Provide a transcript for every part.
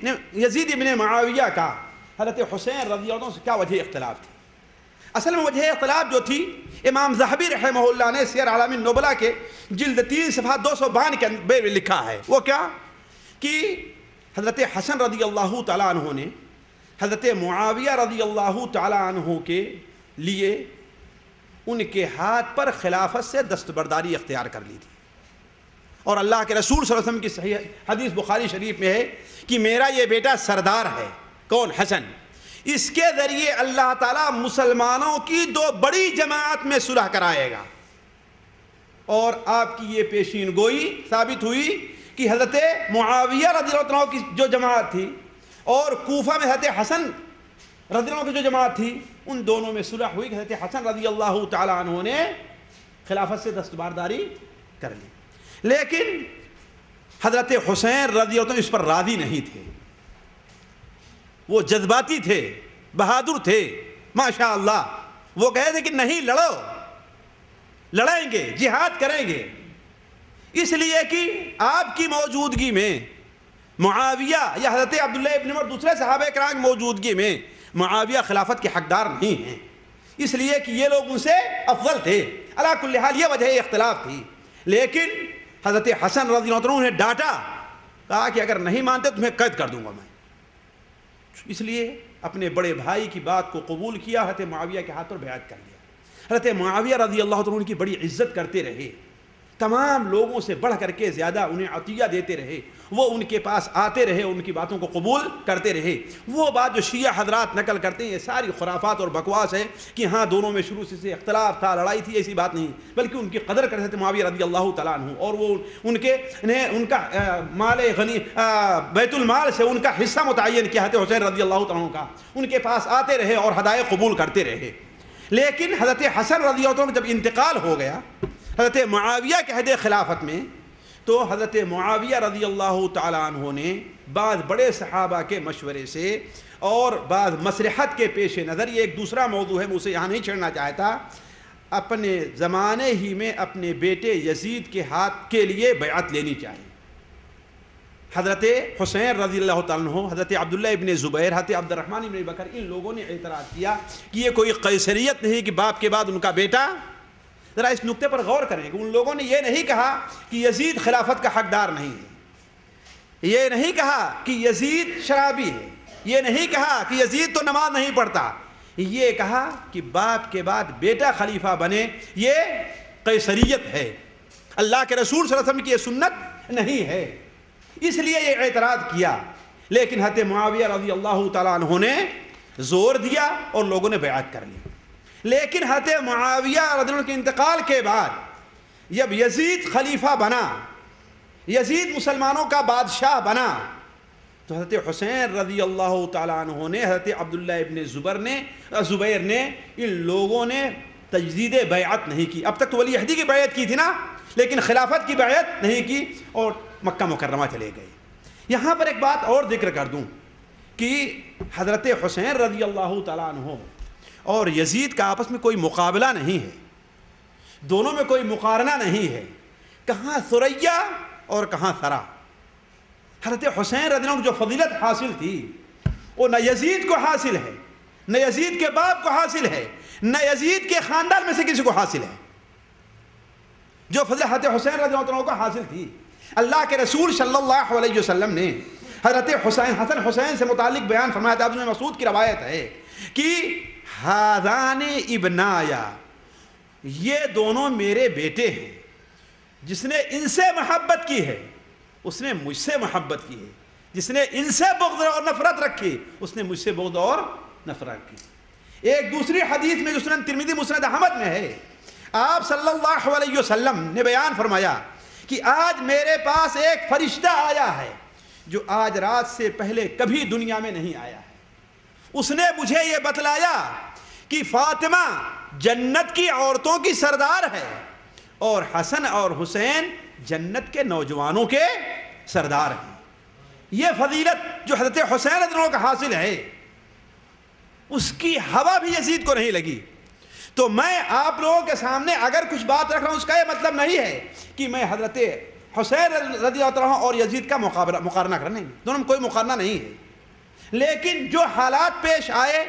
یزید ابن معاویہ کا حضرت حسین رضی اللہ عنہ سے کیا وجہ اختلاف تھی؟ اصل میں وجہ اختلاف جو تھی امام ذہبی رحمہ اللہ نے سیر اعلام النبلاء کے جلد 3 صفحہ 252 کے اندر لکھا ہے. وہ کیا کہ حضرت حسن رضی اللہ تعالیٰ عنہ نے حضرت معاویہ رضی اللہ تعالیٰ عنہ کے لیے ان کے ہاتھ پر خلافت سے دستبرداری اختیار کر لی تھی. اور اللہ کے رسول صلی اللہ علیہ وسلم کی صحیح حدیث بخاری شریف میں ہے کہ میرا یہ بیٹا سردار ہے. کون؟ حسن. اس کے ذریعے اللہ تعالیٰ مسلمانوں کی 2 بڑی جماعت میں صلح کرائے گا. اور آپ کی یہ پیشین گوئی ثابت ہوئی کہ حضرت معاویہ رضی اللہ عنہ کی جو جماعت تھی اور کوفہ میں حضرت حسن رضی اللہ عنہ کی جو جماعت تھی ان دونوں میں صلح ہوئی کہ حضرت حسن رضی اللہ تعالیٰ عنہ نے خلافت سے دستبرداری کر لی. لیکن حضرت حسین رضی اللہ عنہ اس پر راضی نہیں تھے. وہ جذباتی تھے, بہادر تھے ماشاء اللہ. وہ کہے تھے کہ نہیں لڑو, لڑیں گے, جہاد کریں گے. اس لیے کہ آپ کی موجودگی میں معاویہ یا حضرت عبداللہ ابن عمر دوسرے صحابہ کرام کی موجودگی میں معاویہ خلافت کے حقدار نہیں ہیں, اس لیے کہ یہ لوگ ان سے افضل تھے. علی کل حال یہ وجہ اختلاف تھی. لیکن حضرت حسن رضی اللہ عنہ نے ڈانٹا, کہا کہ اگر نہیں مانتے تمہیں قید کر دوں گا میں. اس لیے اپنے بڑے بھائی کی بات کو قبول کیا, حضرت معاویہ کے ہاتھ پر بیعت کر لیا. حضرت معاویہ رضی اللہ عنہ کی بڑی عزت کرتے رہے, تمام لوگوں سے بڑھ کر کے زیادہ انہیں عطیہ دیتے رہے. وہ ان کے پاس آتے رہے, ان کی باتوں کو قبول کرتے رہے. وہ بات جو شیعہ حضرات نقل کرتے ہیں یہ ساری خرافات اور بکواس ہے کہ ہاں دونوں میں شروع سے اختلاف تھا, لڑائی تھی, ایسی بات نہیں. بلکہ ان کی قدر کرتے تھے معاویہ رضی اللہ تعالیٰ عنہ, اور وہ ان کا مال غنی بیت المال سے ان کا حصہ متعین کیا حضرت حسین رضی اللہ تعالیٰ عنہ کا. ان کے پاس آتے رہے اور ہدایت قبول کرتے رہے. لیکن حضرت حسن رضی اللہ عنہ جب انتقال ہو گیا حضرت معاویہ کے عہد خلافت میں, تو حضرت معاویہ رضی اللہ تعالیٰ عنہ نے بعض بڑے صحابہ کے مشورے سے اور بعض مصلحت کے پیش نظر, یہ ایک دوسرا موضوع ہے میں اسے یہاں نہیں چھیڑنا چاہتا, اپنے زمانے ہی میں اپنے بیٹے یزید کے ہاتھ کے لیے بیعت لینی چاہیے. حضرت حسین رضی اللہ تعالیٰ عنہ, حضرت عبداللہ ابن زبیر, حضرت عبد الرحمن ابن بکر, ان لوگوں نے اعتراض کیا کہ یہ کوئی قیصریت نہیں کہ باپ کے بعد ان کا بیٹا. ذرا اس نقطے پر غور کریں کہ ان لوگوں نے یہ نہیں کہا کہ یزید خلافت کا حقدار نہیں ہے, یہ نہیں کہا کہ یزید شرابی ہے, یہ نہیں کہا کہ یزید تو نماز نہیں پڑھتا, یہ کہا کہ باپ کے بعد بیٹا خلیفہ بنے یہ قیصریت ہے, اللہ کے رسول صلی اللہ علیہ وسلم کی یہ سنت نہیں ہے. اس لیے یہ اعتراض کیا. لیکن حضرت معاویہ رضی اللہ تعالیٰ عنہ نے زور دیا اور لوگوں نے بیعت کر لی. لیکن حضرت معاویہ رضی اللہ عنہ کے انتقال کے بعد جب یزید خلیفہ بنا, یزید مسلمانوں کا بادشاہ بنا, تو حضرت حسین رضی اللہ تعالیٰ عنہ نے, حضرت عبداللہ ابن زبیر نے, ان لوگوں نے تجدید بیعت نہیں کی. اب تک تو ولی عہدی کی بیعت کی تھی نا, لیکن خلافت کی بیعت نہیں کی اور مکہ مکرمہ چلے گئے. یہاں پر ایک بات اور ذکر کر دوں کہ حضرت حسین رضی اللہ تعالیٰ عنہ اور یزید کا آپس میں کوئی مقابلہ نہیں ہے, دونوں میں کوئی مقارنہ نہیں ہے, کہاں ثریا اور کہاں ثرا. حضرت حسین رضی اللہ عنہ جو فضیلت حاصل تھی وہ نہ یزید کو حاصل ہے, نہ یزید کے باپ کو حاصل ہے, نہ یزید کے خاندان میں سے کسی کو حاصل ہے. جو فضیلت حضرت حسین رضی اللہ عنہ کو حاصل تھی, اللہ کے رسول صلی اللہ علیہ وسلم نے حضرت حسن حسین سے متعلق بیان فرمایا تھا. ابن مسعود کی روایت ہے کہ ہذان ابنایا, یہ دونوں میرے بیٹے ہیں, جس نے ان سے محبت کی ہے اس نے مجھ سے محبت کی ہے, جس نے ان سے بغض اور نفرت رکھی اس نے مجھ سے بغض اور نفرت کی. ایک دوسری حدیث میں جو سنن ترمذی مسند احمد میں ہے, آپ صلی اللہ علیہ وسلم نے بیان فرمایا کہ آج میرے پاس ایک فرشتہ آیا ہے جو آج رات سے پہلے کبھی دنیا میں نہیں آیا ہے. اس نے مجھے یہ بتلایا کہ فاطمہ جنت کی عورتوں کی سردار ہے اور حسن اور حسین جنت کے نوجوانوں کے سردار ہیں. یہ فضیلت جو حضرت حسین رضی اللہ عنہ کا حاصل ہے اس کی ہوا بھی یزید کو نہیں لگی. تو میں آپ لوگوں کے سامنے اگر کچھ بات رکھ رہا ہوں اس کا یہ مطلب نہیں ہے کہ میں حضرت حسین رضی اللہ عنہ اور یزید کا مقارنہ کرنا نہیں، دونوں میں کوئی مقارنہ نہیں ہے، لیکن جو حالات پیش آئے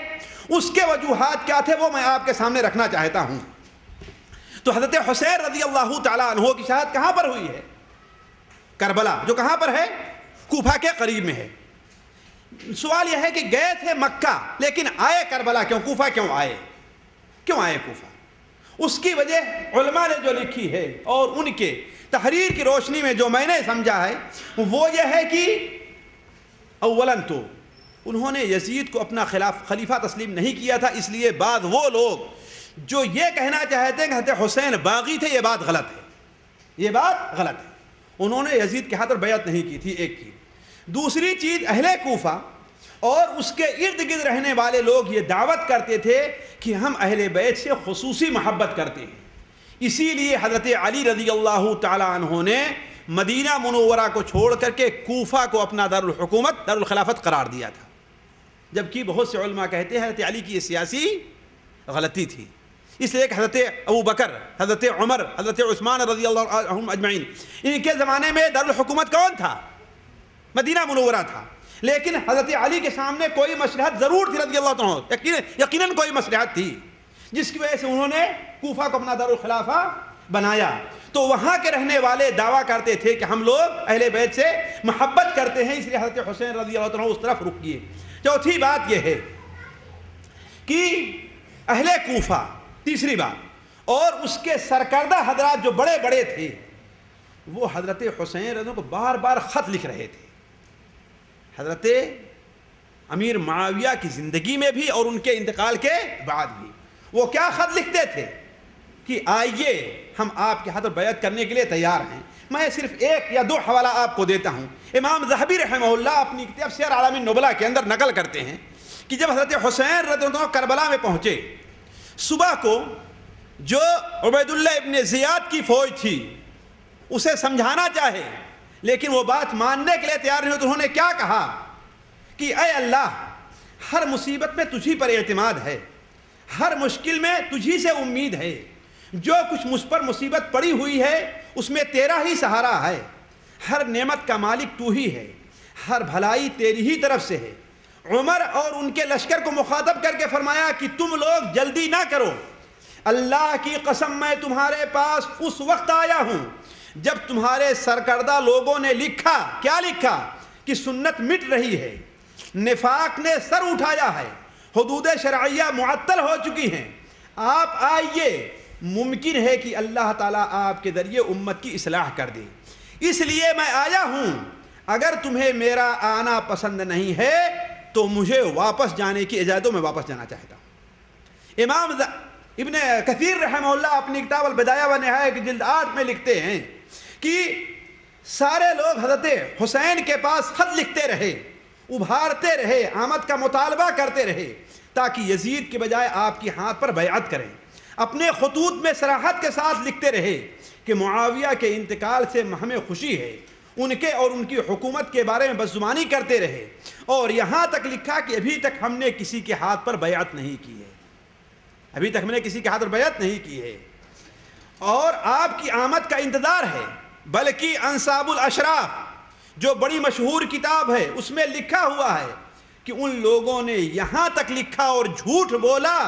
اس کے وجوہات کیا تھے وہ میں آپ کے سامنے رکھنا چاہتا ہوں۔ تو حضرت حسین رضی اللہ تعالیٰ عنہ کی شہادت کہاں پر ہوئی ہے؟ کربلا، جو کہاں پر ہے؟ کوفہ کے قریب میں ہے۔ سوال یہ ہے کہ گئے تھے مکہ لیکن آئے کربلا کیوں؟ کوفہ کیوں آئے؟ کیوں آئے کوفہ؟ اس کی وجہ علماء نے جو لکھی ہے اور ان کے تحریر کی روشنی میں جو میں نے سمجھا ہے وہ یہ ہے کہ اولاً تو انہوں نے یزید کو اپنا خلیفہ تسلیم نہیں کیا تھا، اس لیے بعد وہ لوگ جو یہ کہنا چاہتے ہیں کہ حضرت حسین باغی تھے، یہ بات غلط ہے، یہ بات غلط ہے۔ انہوں نے یزید کے ہاتھ پر بیعت نہیں کی تھی، ایک کی۔ دوسری چیز، اہل کوفہ اور اس کے ارد گرد رہنے والے لوگ یہ دعوت کرتے تھے کہ ہم اہل بیت سے خصوصی محبت کرتے ہیں، اسی لیے حضرت علی رضی اللہ تعالیٰ عنہ نے مدینہ منورہ کو چھوڑ کر کے کوفہ کو اپنا دارالحکومت، دارالخلافت قرار دیا تھا، جبکہ بہت سے علماء کہتے ہیں حضرت علی کی یہ سیاسی غلطی تھی، اس لیے کہ حضرت ابو بکر، حضرت عمر، حضرت عثمان رضی اللہ عنہم اجمعین، ان کے زمانے میں دارالحکومت کون تھا؟ مدینہ منورہ تھا، لیکن حضرت علی کے سامنے کوئی مصلحت ضرور تھی رضی اللہ عنہ، یقیناً کوئی مصلحت تھی جس کی وجہ سے انہوں نے کوفہ کو اپنا دارالخلافہ بنایا۔ تو وہاں کے رہنے والے دعویٰ کرتے تھے کہ ہم لوگ اہل بیت سے محبت کرتے ہیں، اس لیے حضرت حسین رضی اللہ عنہ اس طرف رخ کیے۔ چوتھی بات یہ ہے کہ اہل کوفہ، تیسری بات، اور اس کے سرکردہ حضرات جو بڑے بڑے تھے وہ حضرت حسین رضی اللہ عنہ کو بار بار خط لکھ رہے تھے، حضرت امیر معاویہ کی زندگی میں بھی اور ان کے انتقال کے بعد بھی۔ وہ کیا خط لکھتے تھے کہ آئیے ہم آپ کے ہاتھ پر بیعت کرنے کے لیے تیار ہیں۔ میں صرف ایک یا دو حوالہ آپ کو دیتا ہوں۔ امام ذہبی رحمہ اللہ اپنی کتاب سیر اعلام النبلاء کے اندر نقل کرتے ہیں کہ جب حضرت حسین رضی اللہ عنہ کربلا میں پہنچے، صبح کو جو عبید اللہ ابن زیاد کی فوج تھی اسے سمجھانا چاہے لیکن وہ بات ماننے کے لیے تیار نہیں ہوئی، تو انہوں نے کیا کہا کہ اے اللہ، ہر مصیبت میں تجھی پر اعتماد ہے، ہر مشکل میں تجھی سے امید ہے، جو کچھ مجھ پر مصیبت پڑی ہوئی ہے اس میں تیرا ہی سہارا ہے، ہر نعمت کا مالک تو ہی ہے، ہر بھلائی تیری ہی طرف سے ہے۔ عمر اور ان کے لشکر کو مخاطب کر کے فرمایا کہ تم لوگ جلدی نہ کرو، اللہ کی قسم میں تمہارے پاس اس وقت آیا ہوں جب تمہارے سرکردہ لوگوں نے لکھا، کیا لکھا؟ کہ سنت مٹ رہی ہے، نفاق نے سر اٹھایا ہے، حدود شرعیہ معطل ہو چکی ہیں، آپ آئیے، ممکن ہے کہ اللہ تعالیٰ آپ کے ذریعے امت کی اصلاح کر دے، اس لیے میں آیا ہوں، اگر تمہیں میرا آنا پسند نہیں ہے تو مجھے واپس جانے کی اجازت دو، میں واپس جانا چاہتا ہوں۔ امام ابن کثیر رحمہ اللہ اپنی کتاب البدایہ و نہایہ کی جلد 8 میں لکھتے ہیں کہ سارے لوگ حضرت حسین کے پاس خط لکھتے رہے، ابھارتے رہے، آمد کا مطالبہ کرتے رہے تاکہ یزید کے بجائے آپ کی ہاتھ پر بیعت کریں، اپنے خطوط میں صراحت کے ساتھ لکھتے رہے کہ معاویہ کے انتقال سے ہمیں خوشی ہے، ان کے اور ان کی حکومت کے بارے میں بدزبانی کرتے رہے، اور یہاں تک لکھا کہ ابھی تک ہم نے کسی کے ہاتھ پر بیعت نہیں کی ہے، ابھی تک ہم نے کسی کے ہاتھ پر بیعت نہیں کی ہے، اور آپ کی آمد کا انتظار ہے۔ بلکہ انصاب الاشراف جو بڑی مشہور کتاب ہے اس میں لکھا ہوا ہے کہ ان لوگوں نے یہاں تک لکھا اور جھوٹ بولا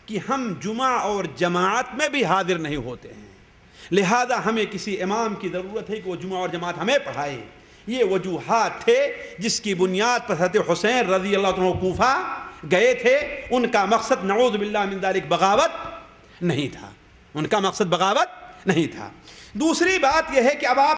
کہ ہم جمعہ اور جماعت میں بھی حاضر نہیں ہوتے ہیں، لہذا ہمیں کسی امام کی ضرورت ہے کہ وہ جمعہ اور جماعت ہمیں پڑھائے۔ یہ وجوہات تھے جس کی بنیاد پر حضرت حسین رضی اللہ عنہ کوفہ گئے تھے۔ ان کا مقصد نعوذ باللہ من ذالک بغاوت نہیں تھا، ان کا مقصد بغاوت نہیں تھا۔ دوسری بات یہ ہے کہ اب آپ